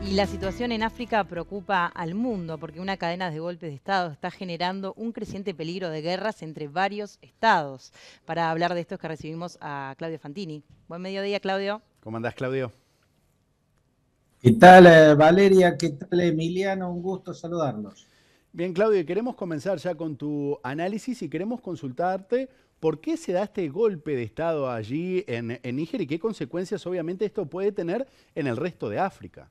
Y la situación en África preocupa al mundo porque una cadena de golpes de Estado está generando un creciente peligro de guerras entre varios estados. Para hablar de esto es que recibimos a Claudio Fantini. Buen mediodía, Claudio. ¿Cómo andás, Claudio? ¿Qué tal, Valeria? ¿Qué tal, Emiliano? Un gusto saludarlos. Bien, Claudio, y queremos comenzar ya con tu análisis y queremos consultarte por qué se da este golpe de Estado allí en Níger y qué consecuencias obviamente esto puede tener en el resto de África.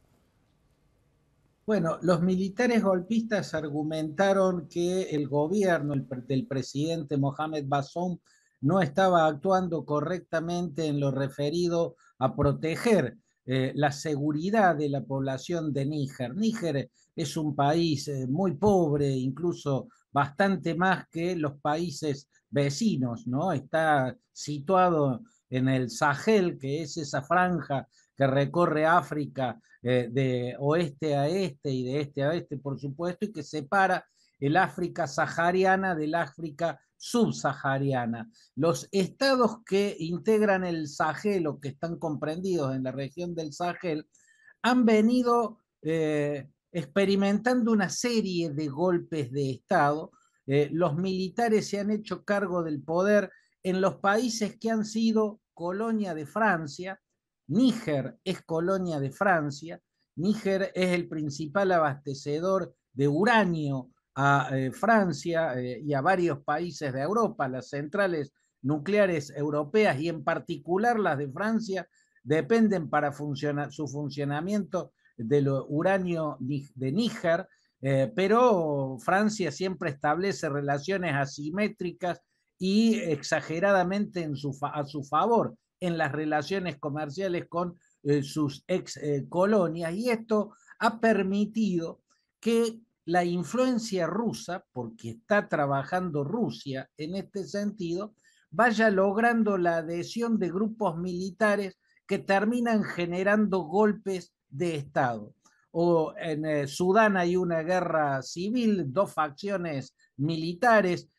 Bueno, los militares golpistas argumentaron que el gobierno del presidente Mohamed Bazoum no estaba actuando correctamente en lo referido a proteger la seguridad de la población de Níger. Níger es un país muy pobre, incluso bastante más que los países vecinos, ¿no? Está situado en el Sahel, que es esa franja que recorre África de oeste a este y de este a oeste, por supuesto, y que separa el África sahariana del África subsahariana. Los estados que integran el Sahel o que están comprendidos en la región del Sahel han venido experimentando una serie de golpes de Estado. Los militares se han hecho cargo del poder en los países que han sido colonia de Francia. Níger es colonia de Francia. Níger es el principal abastecedor de uranio a Francia y a varios países de Europa. Las centrales nucleares europeas y en particular las de Francia dependen para su funcionamiento del uranio de Níger, pero Francia siempre establece relaciones asimétricas y exageradamente a su favor en las relaciones comerciales con sus ex colonias, y esto ha permitido que la influencia rusa, porque está trabajando Rusia en este sentido, vaya logrando la adhesión de grupos militares que terminan generando golpes de Estado. O en Sudán hay una guerra civil, dos facciones militares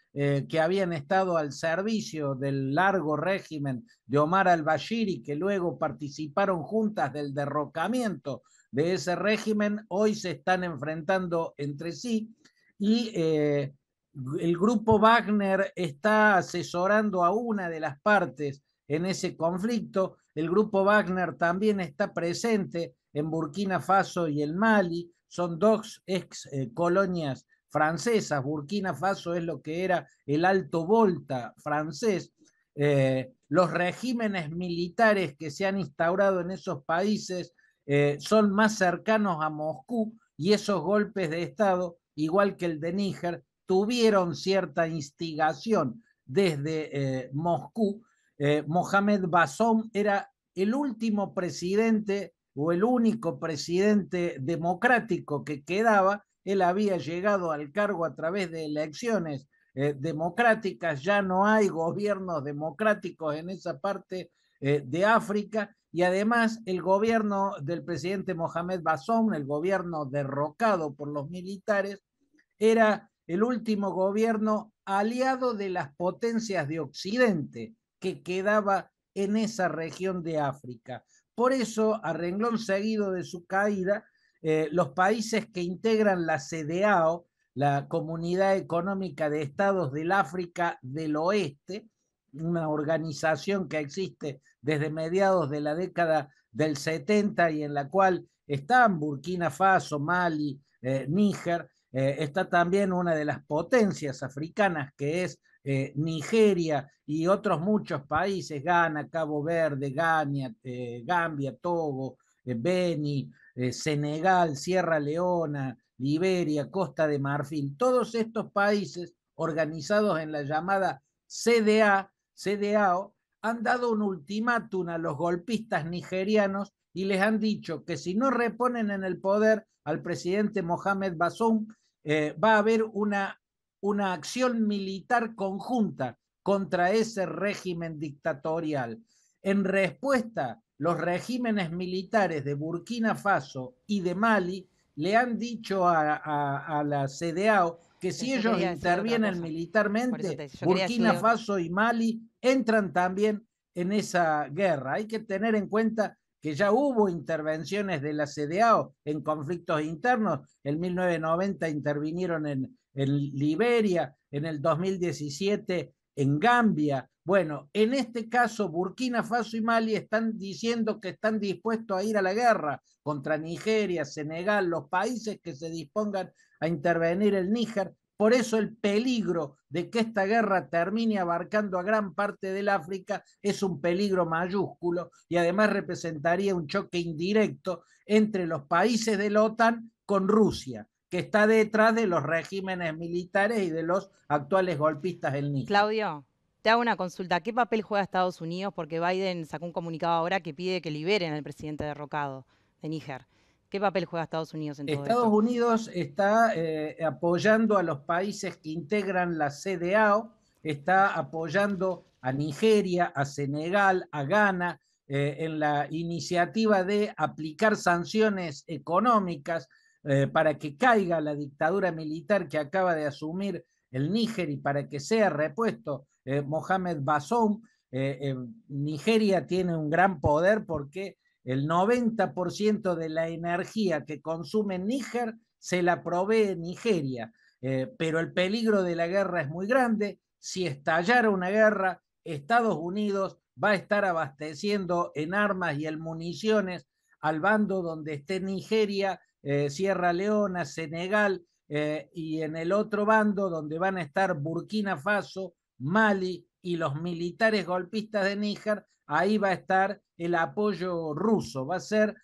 que habían estado al servicio del largo régimen de Omar al-Bashir y que luego participaron juntas del derrocamiento de ese régimen, hoy se están enfrentando entre sí y el grupo Wagner está asesorando a una de las partes en ese conflicto. El grupo Wagner también está presente en Burkina Faso y en Mali. Son dos ex colonias francesas. Burkina Faso es lo que era el Alto Volta francés. Los regímenes militares que se han instaurado en esos países son más cercanos a Moscú, y esos golpes de Estado, igual que el de Níger, tuvieron cierta instigación desde Moscú. Mohamed Bazoum era el último presidente o el único presidente democrático que quedaba. Él había llegado al cargo a través de elecciones democráticas. Ya no hay gobiernos democráticos en esa parte de África, y además el gobierno del presidente Mohamed Bazoum, el gobierno derrocado por los militares, era el último gobierno aliado de las potencias de Occidente que quedaba en esa región de África. Por eso, a renglón seguido de su caída, los países que integran la CEDEAO, la Comunidad Económica de Estados del África del Oeste, una organización que existe desde mediados de la década del 70 y en la cual están Burkina Faso, Mali, Níger, está también una de las potencias africanas que es Nigeria y otros muchos países, Ghana, Cabo Verde, Gambia, Togo, Beni, Senegal, Sierra Leona, Liberia, Costa de Marfil. Todos estos países organizados en la llamada CDAO han dado un ultimátum a los golpistas nigerianos y les han dicho que si no reponen en el poder al presidente Mohamed Bazoum, va a haber una acción militar conjunta contra ese régimen dictatorial. En respuesta, los regímenes militares de Burkina Faso y de Mali le han dicho a la CEDEAO que si Yo ellos quería decir otra intervienen cosa. Por eso militarmente, yo quería Burkina decirle. Faso y Mali entran también en esa guerra. Hay que tener en cuenta que ya hubo intervenciones de la CDAO en conflictos internos. En 1990 intervinieron en Liberia, en el 2017 en Gambia. Bueno, en este caso Burkina Faso y Mali están diciendo que están dispuestos a ir a la guerra contra Nigeria, Senegal, los países que se dispongan a intervenir el Níger. Por eso el peligro de que esta guerra termine abarcando a gran parte del África es un peligro mayúsculo y además representaría un choque indirecto entre los países de la OTAN con Rusia, que está detrás de los regímenes militares y de los actuales golpistas del Níger. Claudio, te hago una consulta. ¿Qué papel juega Estados Unidos? Porque Biden sacó un comunicado ahora que pide que liberen al presidente derrocado de Níger. ¿Qué papel juega Estados Unidos en todo Estados esto? Unidos está apoyando a los países que integran la CDAO, está apoyando a Nigeria, a Senegal, a Ghana, en la iniciativa de aplicar sanciones económicas para que caiga la dictadura militar que acaba de asumir el Níger y para que sea repuesto Mohamed Bazoum. Nigeria tiene un gran poder porque el 90% de la energía que consume Níger se la provee Nigeria, pero el peligro de la guerra es muy grande. Si estallara una guerra, Estados Unidos va a estar abasteciendo en armas y en municiones al bando donde esté Nigeria, Sierra Leona, Senegal, y en el otro bando donde van a estar Burkina Faso, Mali y los militares golpistas de Níger. Ahí va a estar el apoyo ruso. Va a ser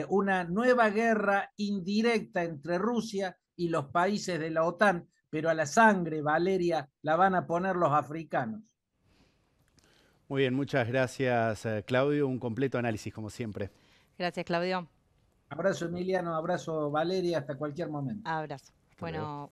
una nueva guerra indirecta entre Rusia y los países de la OTAN, pero a la sangre, Valeria, la van a poner los africanos. Muy bien, muchas gracias, Claudio. Un completo análisis, como siempre. Gracias, Claudio. Abrazo, Emiliano. Abrazo, Valeria. Hasta cualquier momento. Abrazo. Bueno.